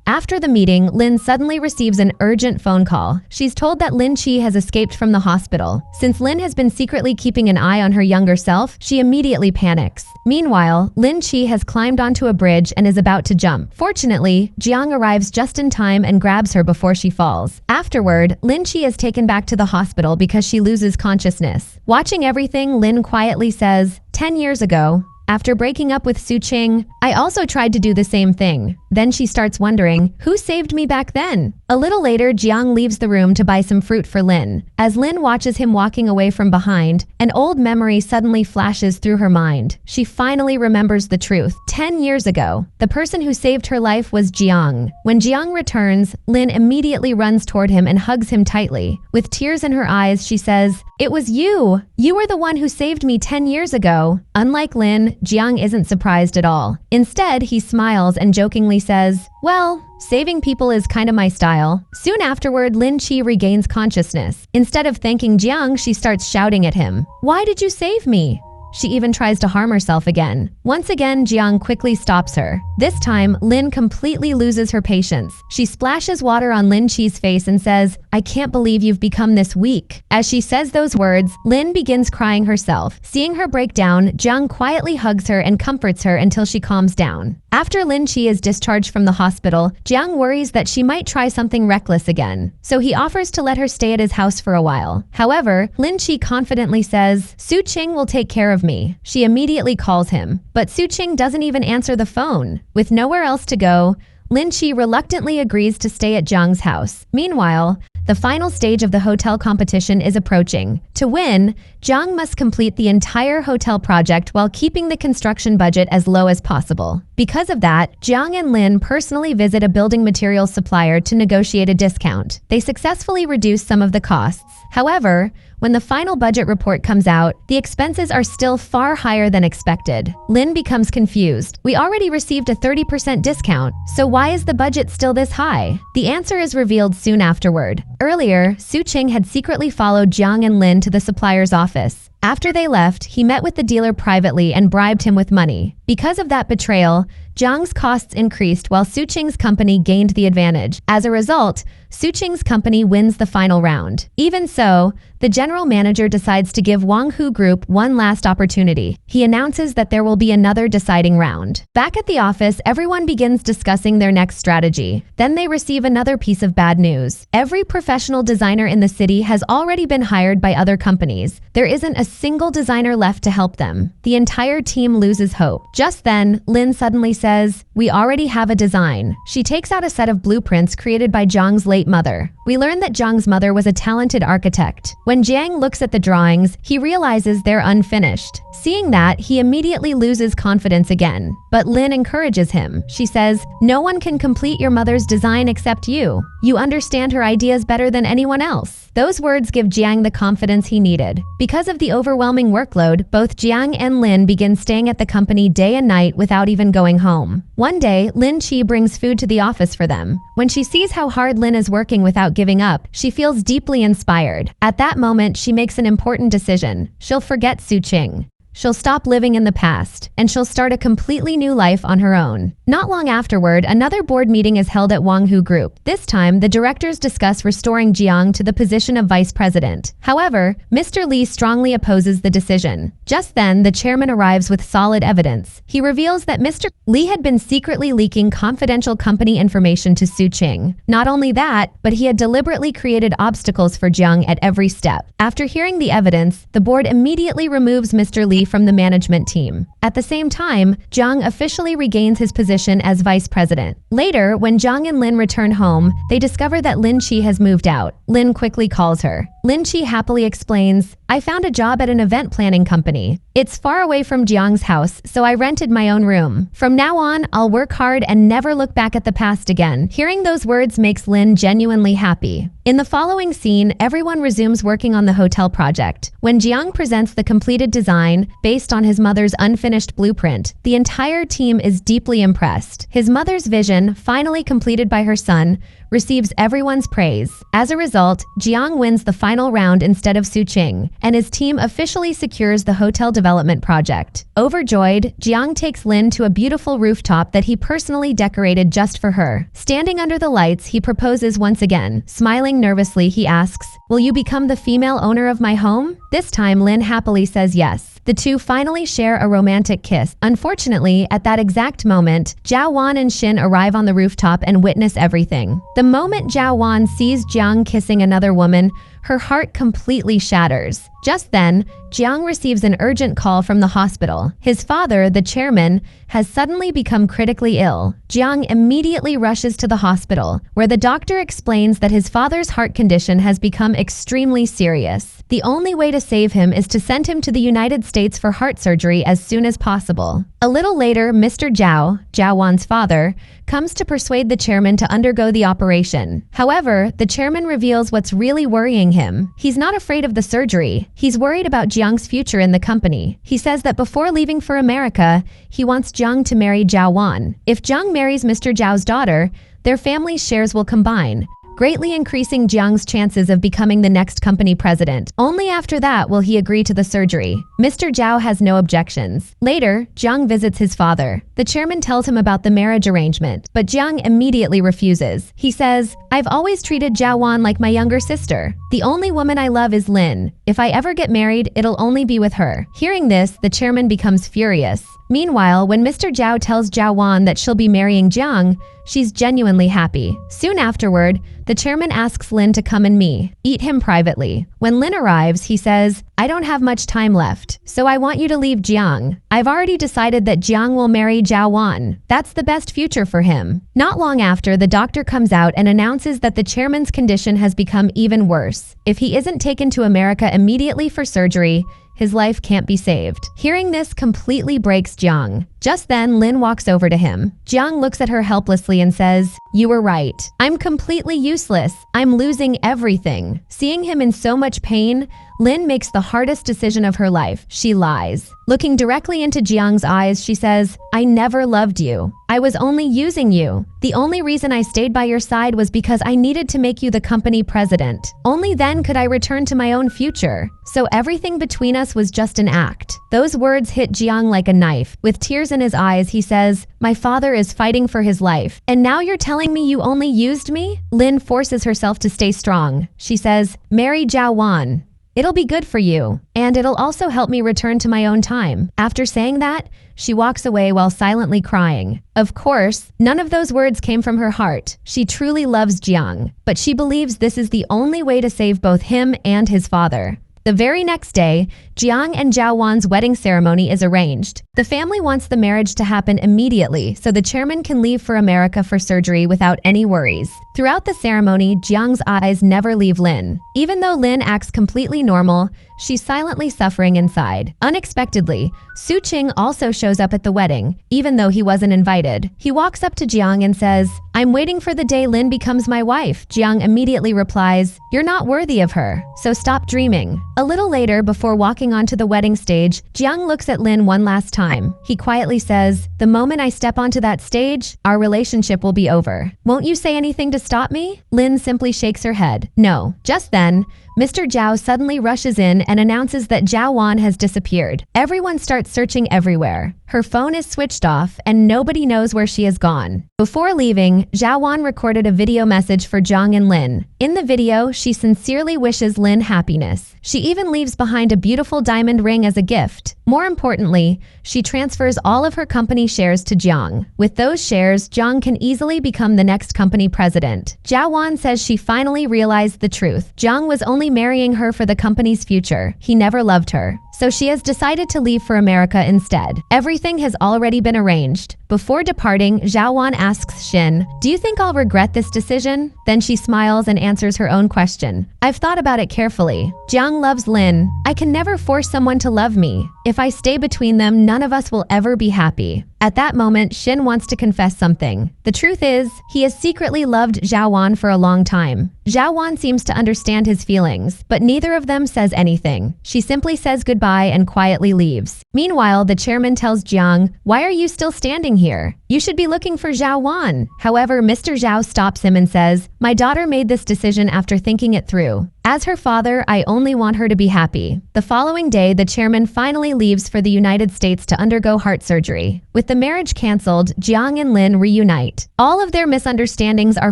After the meeting, Lin suddenly receives an urgent phone call. She's told that Lin Qi has escaped from the hospital. Since Lin has been secretly keeping an eye on her younger self, she immediately panics. Meanwhile, Lin Qi has climbed onto a bridge and is about to jump. Fortunately, Jiang arrives just in time and grabs her before she falls. Afterward, Lin Qi is taken back to the hospital because she loses consciousness. Watching everything, Lin quietly says, "10 years ago, after breaking up with Su Qing, I also tried to do the same thing." Then she starts wondering, who saved me back then? A little later, Jiang leaves the room to buy some fruit for Lin. As Lin watches him walking away from behind, an old memory suddenly flashes through her mind. She finally remembers the truth. 10 years ago, the person who saved her life was Jiang. When Jiang returns, Lin immediately runs toward him and hugs him tightly. With tears in her eyes, she says, "It was you! You were the one who saved me 10 years ago." Unlike Lin, Jiang isn't surprised at all. Instead, he smiles and jokingly says, "Well, saving people is kinda my style." Soon afterward, Lin Qi regains consciousness. Instead of thanking Jiang, she starts shouting at him, "Why did you save me?" She even tries to harm herself again. Once again, Jiang quickly stops her. This time, Lin completely loses her patience. She splashes water on Lin Qi's face and says, "I can't believe you've become this weak." As she says those words, Lin begins crying herself. Seeing her break down, Jiang quietly hugs her and comforts her until she calms down. After Lin Qi is discharged from the hospital, Jiang worries that she might try something reckless again. So he offers to let her stay at his house for a while. However, Lin Qi confidently says, "Su Qing will take care of me." She immediately calls him, but Su Qing doesn't even answer the phone. With nowhere else to go, Lin Qi reluctantly agrees to stay at Jiang's house. Meanwhile, the final stage of the hotel competition is approaching. To win, Jiang must complete the entire hotel project while keeping the construction budget as low as possible. Because of that, Jiang and Lin personally visit a building materials supplier to negotiate a discount. They successfully reduce some of the costs. However, When the final budget report comes out, the expenses are still far higher than expected. Lin becomes confused. We already received a 30% discount, so why is the budget still this high? The answer is revealed soon afterward. Earlier, Su Qing had secretly followed Jiang and Lin to the supplier's office. After they left, he met with the dealer privately and bribed him with money. Because of that betrayal, Jiang's costs increased while Su Qing's company gained the advantage. As a result, Su Qing's company wins the final round. Even so, the general manager decides to give Wang Hu Group one last opportunity. He announces that there will be another deciding round. Back at the office, everyone begins discussing their next strategy. Then they receive another piece of bad news. Every professional designer in the city has already been hired by other companies. There isn't a single designer left to help them. The entire team loses hope. Just then, Lin suddenly says, "We already have a design." She takes out a set of blueprints created by Jiang's late mother. We learn that Jiang's mother was a talented architect. When Jiang looks at the drawings, he realizes they're unfinished. Seeing that, he immediately loses confidence again. But Lin encourages him. She says, "No one can complete your mother's design except you. You understand her ideas better than anyone else." Those words give Jiang the confidence he needed. Because of the overwhelming workload, both Jiang and Lin begin staying at the company day and night without even going home. One day, Lin Qi brings food to the office for them. When she sees how hard Lin is working without giving up, she feels deeply inspired. At that moment, she makes an important decision. She'll forget Su Qing. She'll stop living in the past, and she'll start a completely new life on her own. Not long afterward, another board meeting is held at Wang Hu Group. This time, the directors discuss restoring Jiang to the position of vice president. However, Mr. Li strongly opposes the decision. Just then, the chairman arrives with solid evidence. He reveals that Mr. Li had been secretly leaking confidential company information to Su Qing. Not only that, but he had deliberately created obstacles for Jiang at every step. After hearing the evidence, the board immediately removes Mr. Li from the management team. At the same time, Jiang officially regains his position as vice president. Later, when Jiang and Lin return home, they discover that Lin Qi has moved out. Lin quickly calls her. Lin Qi happily explains, "I found a job at an event planning company. It's far away from Jiang's house, so I rented my own room. From now on, I'll work hard and never look back at the past again." Hearing those words makes Lin genuinely happy. In the following scene, everyone resumes working on the hotel project. When Jiang presents the completed design, based on his mother's unfinished blueprint, the entire team is deeply impressed. His mother's vision, finally completed by her son, receives everyone's praise. As a result, Jiang wins the final round instead of Su Qing, and his team officially secures the hotel development project. Overjoyed, Jiang takes Lin to a beautiful rooftop that he personally decorated just for her. Standing under the lights, he proposes once again. Smiling nervously, he asks, "Will you become the female owner of my home?" This time, Lin happily says yes. The two finally share a romantic kiss. Unfortunately, at that exact moment, Zhao Wan and Xin arrive on the rooftop and witness everything. The moment Zhao Wan sees Jiang kissing another woman, her heart completely shatters. Just then, Jiang receives an urgent call from the hospital. His father, the chairman, has suddenly become critically ill. Jiang immediately rushes to the hospital, where the doctor explains that his father's heart condition has become extremely serious. The only way to save him is to send him to the United States for heart surgery as soon as possible. A little later, Mr. Zhao Wan's father, comes to persuade the chairman to undergo the operation. However, the chairman reveals what's really worrying him. He's not afraid of the surgery. He's worried about Jiang's future in the company. He says that before leaving for America, he wants Jiang to marry Zhao Wan. If Jiang marries Mr. Zhao's daughter, their family's shares will combine, greatly increasing Jiang's chances of becoming the next company president. Only after that will he agree to the surgery. Mr. Zhao has no objections. Later, Jiang visits his father. The chairman tells him about the marriage arrangement, but Jiang immediately refuses. He says, "I've always treated Zhao Wan like my younger sister. The only woman I love is Lin. If I ever get married, it'll only be with her." Hearing this, the chairman becomes furious. Meanwhile, when Mr. Zhao tells Zhao Wan that she'll be marrying Jiang, she's genuinely happy. Soon afterward, the chairman asks Lin to come and meet him privately. When Lin arrives, he says, "I don't have much time left, so I want you to leave Jiang. I've already decided that Jiang will marry Zhao Wan. That's the best future for him." Not long after, the doctor comes out and announces that the chairman's condition has become even worse. If he isn't taken to America immediately for surgery, his life can't be saved. Hearing this completely breaks Jiang. Just then, Lin walks over to him. Jiang looks at her helplessly and says, "You were right. I'm completely useless. I'm losing everything." Seeing him in so much pain, Lin makes the hardest decision of her life. She lies. Looking directly into Jiang's eyes, she says, "I never loved you. I was only using you. The only reason I stayed by your side was because I needed to make you the company president. Only then could I return to my own future. So everything between us was just an act." Those words hit Jiang like a knife. With tears in his eyes, he says, "My father is fighting for his life. And now you're telling me you only used me?" Lin forces herself to stay strong. She says, "Marry Zhao Wan. It'll be good for you, and it'll also help me return to my own time." After saying that, she walks away while silently crying. Of course, none of those words came from her heart. She truly loves Jiang, but she believes this is the only way to save both him and his father. The very next day, Jiang and Zhao Wan's wedding ceremony is arranged. The family wants the marriage to happen immediately so the chairman can leave for America for surgery without any worries. Throughout the ceremony, Jiang's eyes never leave Lin. Even though Lin acts completely normal, she's silently suffering inside. Unexpectedly, Su Qing also shows up at the wedding, even though he wasn't invited. He walks up to Jiang and says, "I'm waiting for the day Lin becomes my wife." Jiang immediately replies, "You're not worthy of her, so stop dreaming." A little later, before walking onto the wedding stage, Jiang looks at Lin one last time. He quietly says, "The moment I step onto that stage, our relationship will be over. Won't you say anything to stop me?" Lin simply shakes her head. No. Just then, Mr. Zhao suddenly rushes in and announces that Zhao Wan has disappeared. Everyone starts searching everywhere. Her phone is switched off and nobody knows where she has gone. Before leaving, Zhao Wan recorded a video message for Jiang and Lin. In the video, she sincerely wishes Lin happiness. She even leaves behind a beautiful diamond ring as a gift. More importantly, she transfers all of her company shares to Jiang. With those shares, Jiang can easily become the next company president. Zhao Wan says she finally realized the truth. Jiang was only marrying her for the company's future. He never loved her. So she has decided to leave for America instead. Everything has already been arranged. Before departing, Zhao Wan asks Xin, "Do you think I'll regret this decision?" Then she smiles and answers her own question. "I've thought about it carefully. Jiang loves Lin. I can never force someone to love me. If I stay between them, none of us will ever be happy." At that moment, Xin wants to confess something. The truth is, he has secretly loved Zhao Wan for a long time. Zhao Wan seems to understand his feelings, but neither of them says anything. She simply says goodbye and quietly leaves. Meanwhile, the chairman tells Jiang, "Why are you still standing here? You should be looking for Zhao Wan." However, Mr. Zhao stops him and says, "My daughter made this decision after thinking it through. As her father, I only want her to be happy." The following day, the chairman finally leaves for the United States to undergo heart surgery. With the marriage canceled, Jiang and Lin reunite. All of their misunderstandings are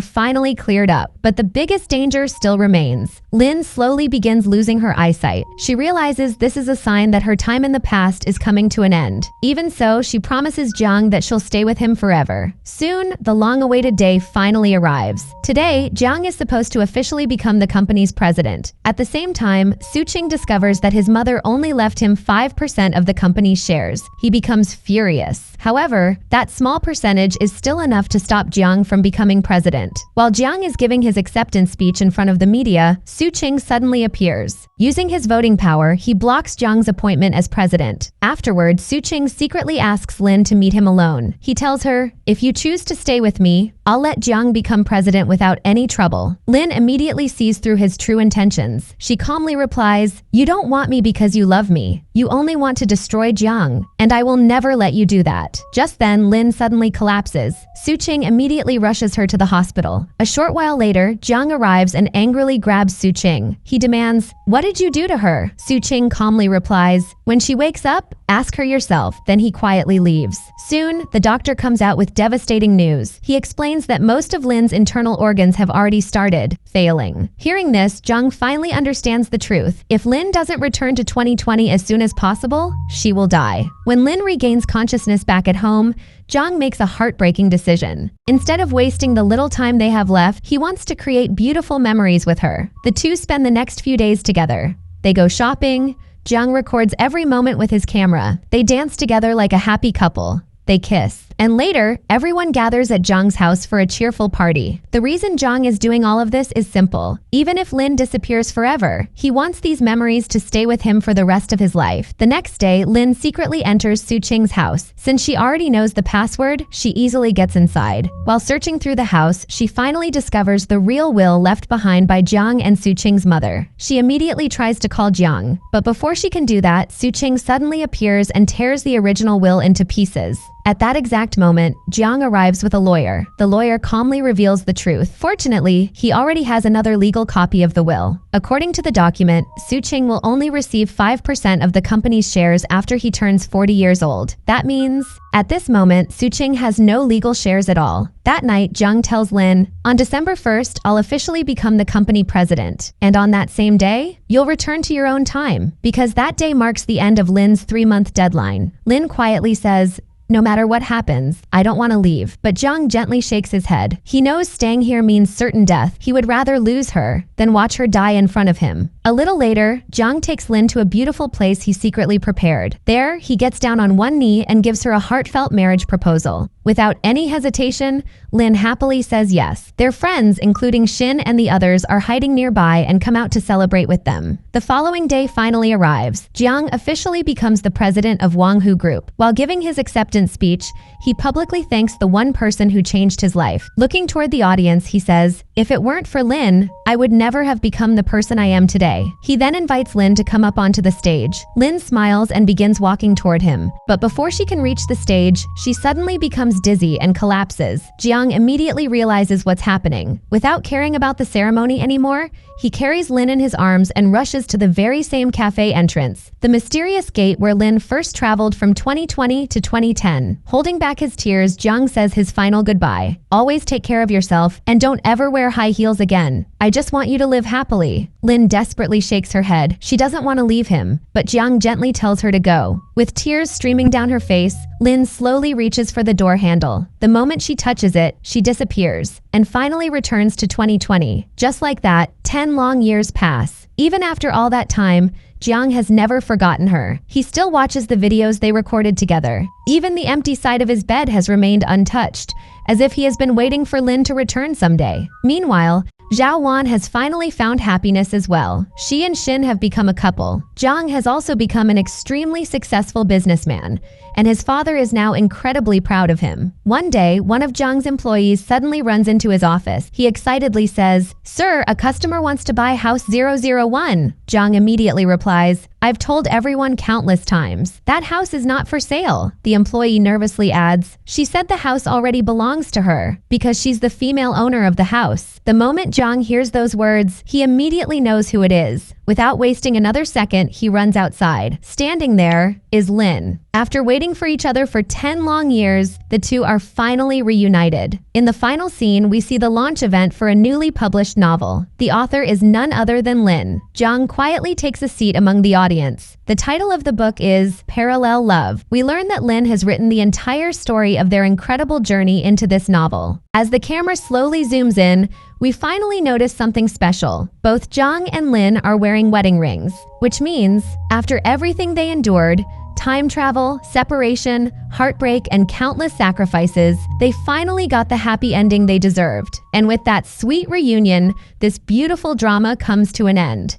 finally cleared up, but the biggest danger still remains. Lin slowly begins losing her eyesight. She realizes this is a sign that her time in the past is coming to an end. Even so, she promises Jiang that she'll stay with him forever. Soon, the long-awaited day finally arrives. Today, Jiang is supposed to officially become the company's president. At the same time, Su Qing discovers that his mother only left him 5% of the company's shares. He becomes furious. However, that small percentage is still enough to stop Jiang from becoming president. While Jiang is giving his acceptance speech in front of the media, Su Qing suddenly appears. Using his voting power, he blocks Jiang's appointment as president. Afterwards, Su Qing secretly asks Lin to meet him alone. He tells her, "If you choose to stay with me, I'll let Jiang become president without any trouble." Lin immediately sees through his true intentions. She calmly replies, "You don't want me because you love me. You only want to destroy Jiang, and I will never let you do that." Just then, Lin suddenly collapses. Su Qing immediately rushes her to the hospital. A short while later, Jiang arrives and angrily grabs Su Qing. He demands, "What did you do to her?" Su Qing calmly replies, "When she wakes up, ask her yourself." Then he quietly leaves. Soon, the doctor comes out with devastating news. He explains that most of Lin's internal organs have already started failing. Hearing this, Jiang finally understands the truth. If Lin doesn't return to 2020 as soon as possible, she will die. When Lin regains consciousness back at home, Jiang makes a heartbreaking decision. Instead of wasting the little time they have left, he wants to create beautiful memories with her. The two spend the next few days together. They go shopping. Jiang records every moment with his camera. They dance together like a happy couple. They kiss. And later, everyone gathers at Jung's house for a cheerful party. The reason Jung is doing all of this is simple. Even if Lin disappears forever, he wants these memories to stay with him for the rest of his life. The next day, Lin secretly enters Su Qing's house. Since she already knows the password, she easily gets inside. While searching through the house, she finally discovers the real will left behind by Jiang and Su Qing's mother. She immediately tries to call Jiang, but before she can do that, Su Qing suddenly appears and tears the original will into pieces. At that exact moment, Jiang arrives with a lawyer. The lawyer calmly reveals the truth. Fortunately, he already has another legal copy of the will. According to the document, Su Qing will only receive 5% of the company's shares after he turns 40 years old. That means, at this moment, Su Qing has no legal shares at all. That night, Jiang tells Lin, "On December 1st, I'll officially become the company president. And on that same day, you'll return to your own time." Because that day marks the end of Lin's 3-month deadline. Lin quietly says, "No matter what happens, I don't want to leave." But Jiang gently shakes his head. He knows staying here means certain death. He would rather lose her than watch her die in front of him. A little later, Jiang takes Lin to a beautiful place he secretly prepared. There, he gets down on one knee and gives her a heartfelt marriage proposal. Without any hesitation, Lin happily says yes. Their friends, including Shin and the others, are hiding nearby and come out to celebrate with them. The following day finally arrives. Jiang officially becomes the president of Wanghu Group. While giving his acceptance speech, he publicly thanks the one person who changed his life. Looking toward the audience, he says, "If it weren't for Lin, I would never have become the person I am today." He then invites Lin to come up onto the stage. Lin smiles and begins walking toward him. But before she can reach the stage, she suddenly becomes dizzy and collapses. Jiang immediately realizes what's happening. Without caring about the ceremony anymore, he carries Lin in his arms and rushes to the very same cafe entrance, the mysterious gate where Lin first traveled from 2020 to 2010. Holding back his tears, Jiang says his final goodbye. "Always take care of yourself and don't ever wear high heels again. I just want you to live happily." Lin desperately shakes her head. She doesn't want to leave him, but Jiang gently tells her to go. With tears streaming down her face, Lin slowly reaches for the door handle. The moment she touches it, she disappears and finally returns to 2020. Just like that, 10 long years pass. Even after all that time, Jiang has never forgotten her. He still watches the videos they recorded together. Even the empty side of his bed has remained untouched, as if he has been waiting for Lin to return someday. Meanwhile, Zhao Wan has finally found happiness as well. She and Shin have become a couple. Jiang has also become an extremely successful businessman, and his father is now incredibly proud of him. One day, one of Jiang's employees suddenly runs into his office. He excitedly says, "Sir, a customer wants to buy house 001. Jiang immediately replies, "I've told everyone countless times. That house is not for sale." The employee nervously adds, "She said the house already belongs to her because she's the female owner of the house." The moment Jiang hears those words, he immediately knows who it is. Without wasting another second, he runs outside. Standing there is Lin. After waiting for each other for 10 long years, the two are finally reunited. In the final scene, we see the launch event for a newly published novel. The author is none other than Lin. Jiang quietly takes a seat among the audience. The title of the book is Parallel Love. We learn that Lin has written the entire story of their incredible journey into this novel. As the camera slowly zooms in, we finally notice something special. Both Jiang and Lin are wearing wedding rings, which means, after everything they endured, time travel, separation, heartbreak, and countless sacrifices, they finally got the happy ending they deserved. And with that sweet reunion, this beautiful drama comes to an end.